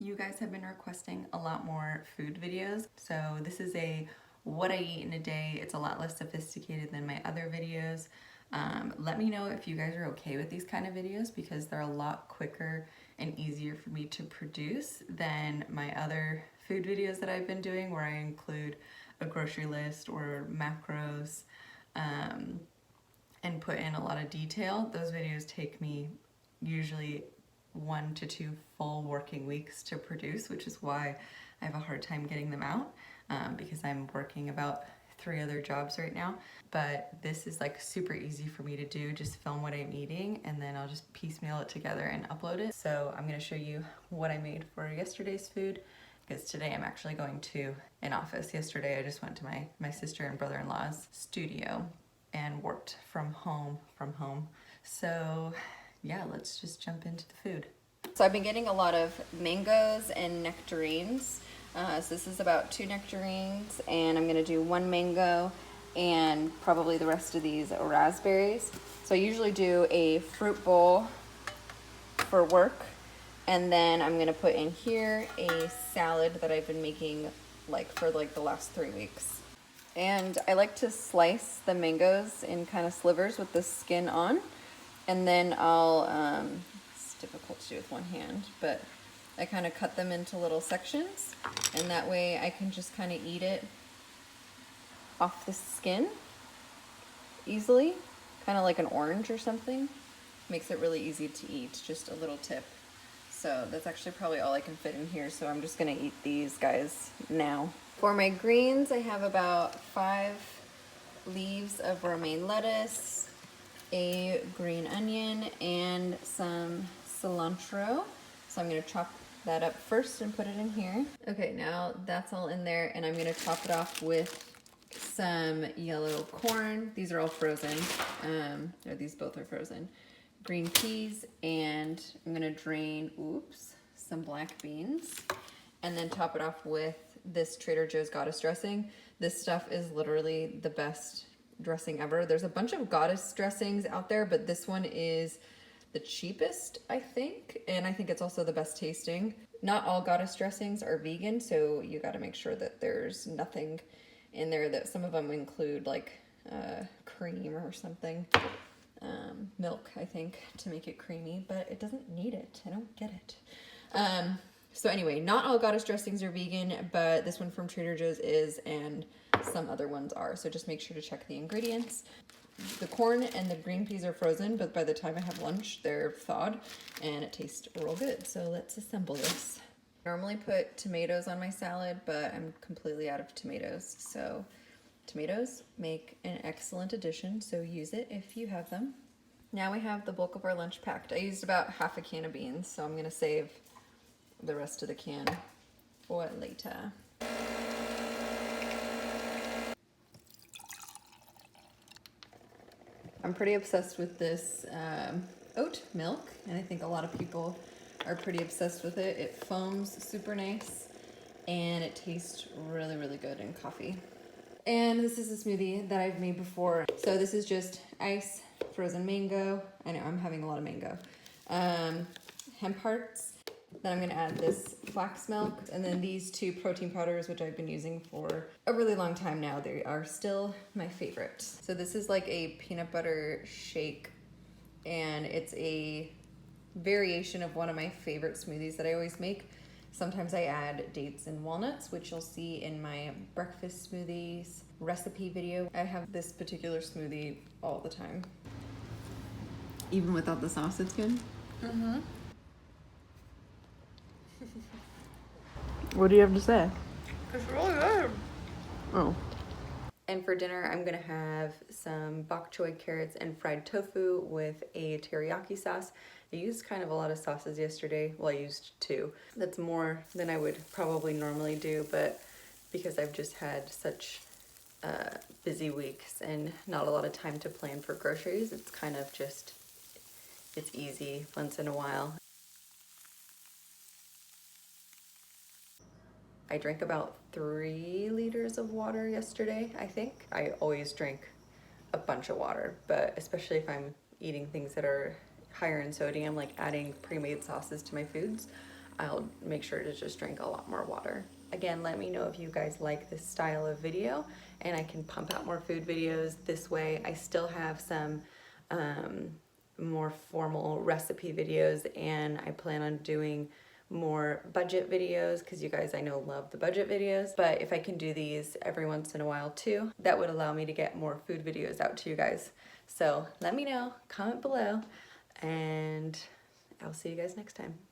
You guys have been requesting a lot more food videos. So this is a what I eat in a day. It's a lot less sophisticated than my other videos. Let me know if you guys are okay with these kind of videos because they're a lot quicker and easier for me to produce than my other food videos that I've been doing where I include a grocery list or macros and put in a lot of detail. Those videos take me usually 1 to 2 full working weeks to produce, which is why I have a hard time getting them out because I'm working about 3 other jobs right now. But this is like super easy for me to do, just film what I'm eating and then I'll just piecemeal it together and upload it. So I'm gonna show you what I made for yesterday's food because today I'm actually going to an office. Yesterday I just went to my sister and brother-in-law's studio and worked from home. So yeah, let's just jump into the food. So I've been getting a lot of mangoes and nectarines. So this is about 2 nectarines, and I'm gonna do 1 mango and probably the rest of these raspberries. So I usually do a fruit bowl for work, and then I'm gonna put in here a salad that I've been making for the last 3 weeks. And I like to slice the mangoes in kind of slivers with the skin on. And then it's difficult to do with one hand, but I kind of cut them into little sections. And that way I can just kind of eat it off the skin easily. Kind of like an orange or something. Makes it really easy to eat, just a little tip. So that's actually probably all I can fit in here. So I'm just gonna eat these guys now. For my greens, I have about 5 leaves of romaine lettuce, a green onion, and some cilantro. So I'm gonna chop that up first and put it in here. Okay, now that's all in there, and I'm gonna top it off with some yellow corn. These are all frozen, or these both are frozen. Green peas, and I'm gonna drain, some black beans, and then top it off with this Trader Joe's Goddess dressing. This stuff is literally the best dressing ever. There's a bunch of Goddess dressings out there, but this one is the cheapest, I think, and I think it's also the best tasting. Not all Goddess dressings are vegan, so you got to make sure that there's nothing in there that some of them include cream or something. Milk, I think, to make it creamy, but it doesn't need it. I don't get it. So anyway, not all Goddess dressings are vegan, but this one from Trader Joe's is, and some other ones are. So just make sure to check the ingredients. The corn and the green peas are frozen, but by the time I have lunch, they're thawed, and it tastes real good. So let's assemble this. I normally put tomatoes on my salad, but I'm completely out of tomatoes. So tomatoes make an excellent addition, so use it if you have them. Now we have the bulk of our lunch packed. I used about half a can of beans, so I'm gonna save the rest of the can for later. I'm pretty obsessed with this oat milk, and I think a lot of people are pretty obsessed with it. It foams super nice, and it tastes really, really good in coffee. And this is a smoothie that I've made before. So this is just ice, frozen mango. I know I'm having a lot of mango. Hemp hearts. Then I'm gonna add this flax milk, and then these 2 protein powders, which I've been using for a really long time now. They are still my favorite. So this is like a peanut butter shake, and it's a variation of one of my favorite smoothies that I always make. Sometimes I add dates and walnuts, which you'll see in my breakfast smoothies recipe video. I have this particular smoothie all the time. Even without the sauce, it's good? Mm-hmm. What do you have to say? It's really good. Oh. And for dinner, I'm gonna have some bok choy carrots and fried tofu with a teriyaki sauce. I used kind of a lot of sauces yesterday. Well, I used 2. That's more than I would probably normally do, but because I've just had such busy weeks and not a lot of time to plan for groceries, it's kind of just, it's easy once in a while. I drank about 3 liters of water yesterday, I think. I always drink a bunch of water, but especially if I'm eating things that are higher in sodium, like adding pre-made sauces to my foods, I'll make sure to just drink a lot more water. Again, let me know if you guys like this style of video, and I can pump out more food videos this way. I still have some more formal recipe videos, and I plan on doing more budget videos because you guys I know love the budget videos. But if I can do these every once in a while too, that would allow me to get more food videos out to you guys. So let me know, comment below, and I'll see you guys next time.